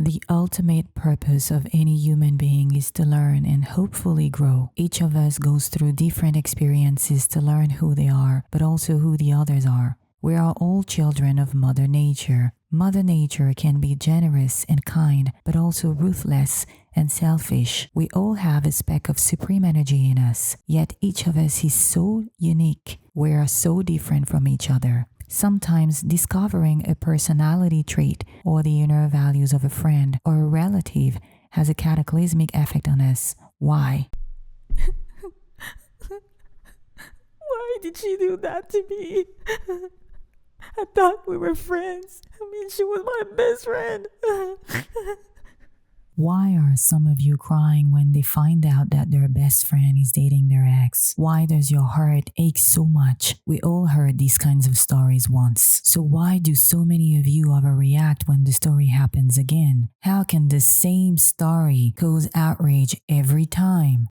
The ultimate purpose of any human being is to learn and hopefully grow. Each of us goes through different experiences to learn who they are, but also who the others are. We are all children of Mother Nature. Mother Nature can be generous and kind, but also ruthless and selfish. We all have a speck of supreme energy in us, yet each of us is so unique. We are so different from each other. Sometimes discovering a personality trait or the inner values of a friend or a relative has a cataclysmic effect on us. Why? Why did she do that to me? I thought we were friends. She was my best friend. Why are some of you crying when they find out that their best friend is dating their ex? Why does your heart ache so much? We all heard these kinds of stories once. So why do so many of you overreact when the story happens again? How can the same story cause outrage every time?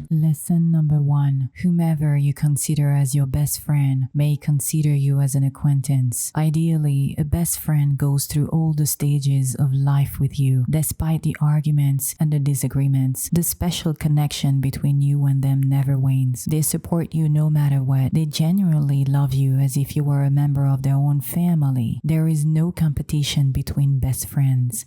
Lesson number 1. Whomever you consider as your best friend may consider you as an acquaintance. Ideally, a best friend goes through all the stages of life with you, despite the arguments and the disagreements. The special connection between you and them never wanes. They support you no matter what. They genuinely love you as if you were a member of their own family. There is no competition between best friends.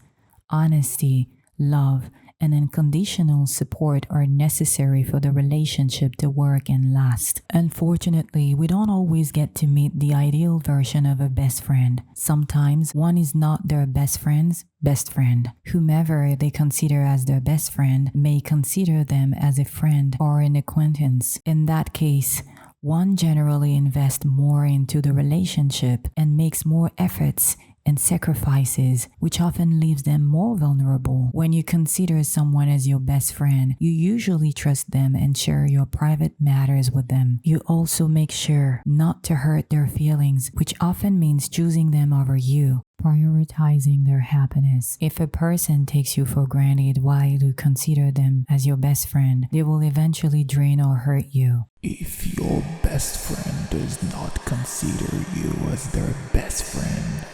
Honesty, love, and unconditional support are necessary for the relationship to work and last. Unfortunately, we don't always get to meet the ideal version of a best friend. Sometimes one is not their best friend's best friend. Whomever they consider as their best friend may consider them as a friend or an acquaintance. In that case, one generally invests more into the relationship and makes more efforts and sacrifices, which often leaves them more vulnerable. When you consider someone as your best friend, you usually trust them and share your private matters with them. You also make sure not to hurt their feelings, which often means choosing them over you, prioritizing their happiness. If a person takes you for granted while you consider them as your best friend, they will eventually drain or hurt you. If your best friend does not consider you as their best friend,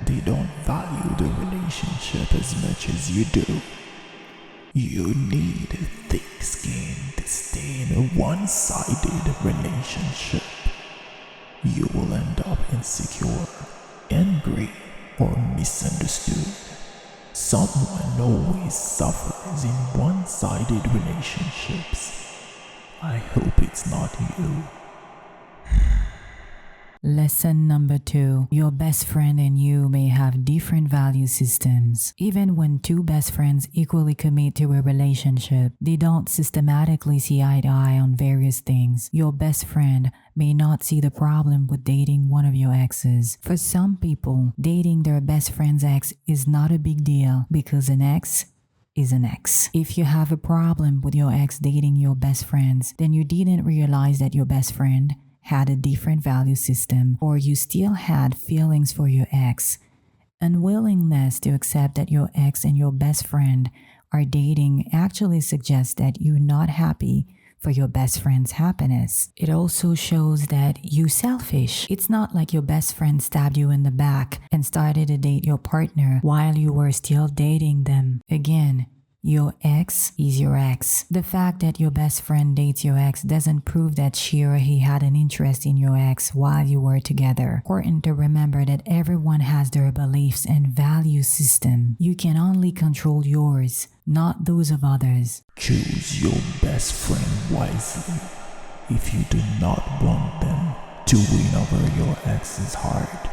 they don't value the relationship as much as you do. You need thick skin to stay in a one-sided relationship. You will end up insecure, angry, or misunderstood. Someone always suffers in one-sided relationships. I hope it's not you. Lesson number 2. Your best friend and you may have different value systems. Even when two best friends equally commit to a relationship, they don't systematically see eye to eye on various things. Your best friend may not see the problem with dating one of your exes. For some people, dating their best friend's ex is not a big deal because an ex is an ex. If you have a problem with your ex dating your best friends, then you didn't realize that your best friend had a different value system, or you still had feelings for your ex. Unwillingness to accept that your ex and your best friend are dating actually suggests that you're not happy for your best friend's happiness. It also shows that you're selfish. It's not like your best friend stabbed you in the back and started to date your partner while you were still dating them. Again, your ex is your ex. The fact that your best friend dates your ex doesn't prove that she or he had an interest in your ex while you were together. Important to remember that everyone has their beliefs and value system. You can only control yours, not those of others. Choose your best friend wisely. If you do not want them to win over your ex's heart,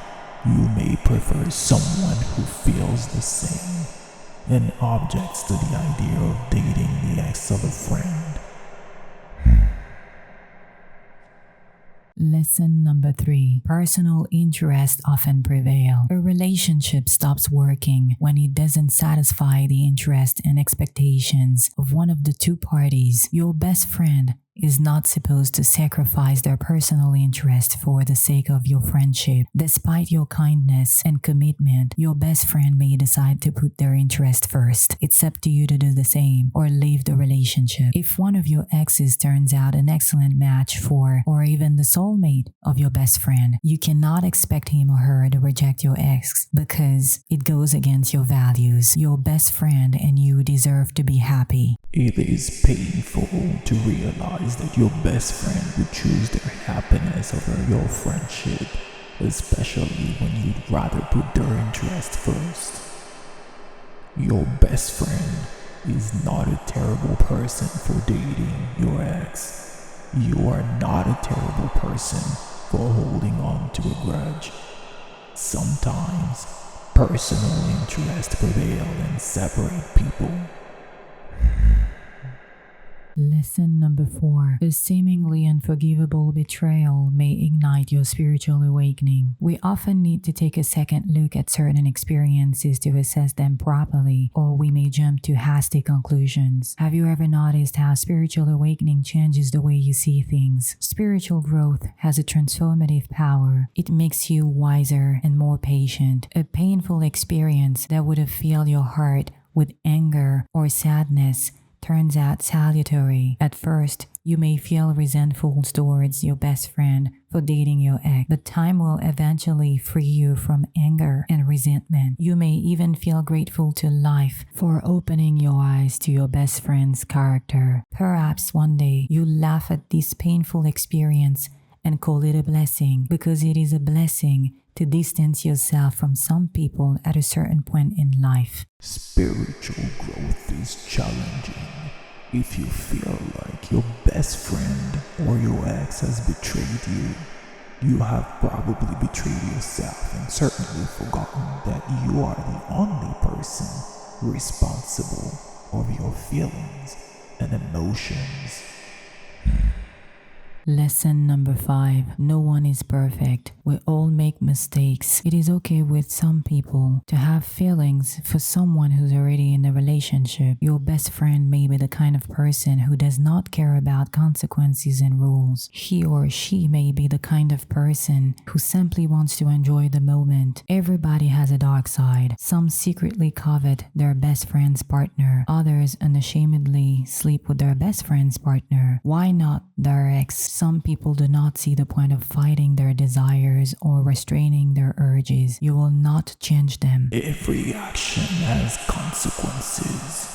you may prefer someone who feels the same and objects to the idea of dating the ex of a friend. Lesson number 3. Personal interests often prevail. A relationship stops working when it doesn't satisfy the interest and expectations of one of the two parties. Your best friend is not supposed to sacrifice their personal interest for the sake of your friendship. Despite your kindness and commitment, your best friend may decide to put their interest first. It's up to you to do the same or leave the relationship. If one of your exes turns out an excellent match for, or even the soulmate of your best friend, you cannot expect him or her to reject your ex because it goes against your values. Your best friend and you deserve to be happy. It is painful to realize that your best friend would choose their happiness over your friendship, especially when you'd rather put their interest first. Your best friend is not a terrible person for dating your ex. You are not a terrible person for holding on to a grudge. Sometimes personal interests prevail and separate people. Lesson number 4. A seemingly unforgivable betrayal may ignite your spiritual awakening. We often need to take a second look at certain experiences to assess them properly, or we may jump to hasty conclusions. Have you ever noticed how spiritual awakening changes the way you see things? Spiritual growth has a transformative power. It makes you wiser and more patient. A painful experience that would have filled your heart with anger or sadness turns out salutary. At first, you may feel resentful towards your best friend for dating your ex, but time will eventually free you from anger and resentment. You may even feel grateful to life for opening your eyes to your best friend's character. Perhaps one day you'll laugh at this painful experience and call it a blessing, because it is a blessing to distance yourself from some people at a certain point in life. Spiritual growth is challenging. If you feel like your best friend or your ex has betrayed you, you have probably betrayed yourself and certainly forgotten that you are the only person responsible for your feelings and emotions. Lesson number 5. No one is perfect. We all make mistakes. It is okay with some people to have feelings for someone who's already in a relationship. Your best friend may be the kind of person who does not care about consequences and rules. He or she may be the kind of person who simply wants to enjoy the moment. Everybody has a dark side. Some secretly covet their best friend's partner. Others unashamedly sleep with their best friend's partner. Why not their ex? Some people do not see the point of fighting their desires or restraining their urges. You will not change them. Every action has consequences.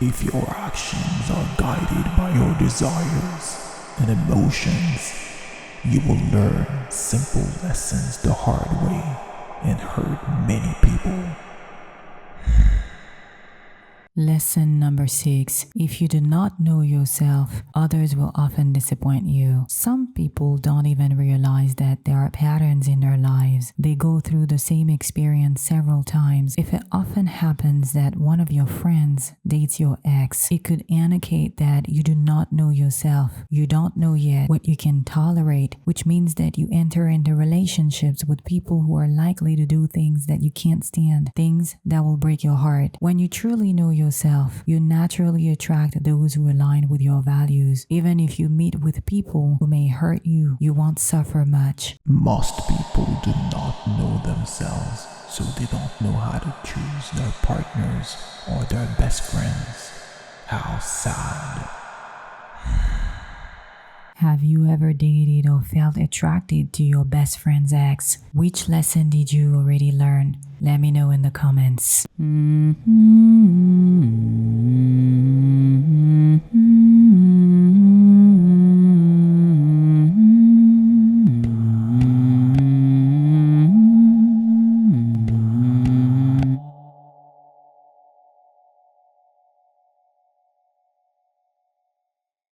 If your actions are guided by your desires and emotions, you will learn simple lessons the hard way and hurt many people. Lesson number 6. If you do not know yourself, others will often disappoint you. Some people don't even realize that there are patterns in their lives. They go through the same experience several times. If it often happens that one of your friends dates your ex, it could indicate that you do not know yourself. You don't know yet what you can tolerate, which means that you enter into relationships with people who are likely to do things that you can't stand, things that will break your heart. When you truly know yourself, you naturally attract those who align with your values. Even if you meet with people who may hurt you, you won't suffer much. Most people do not know themselves, so they don't know how to choose their partners or their best friends. How sad. Have you ever dated or felt attracted to your best friend's ex? Which lesson did you already learn? Let me know in the comments.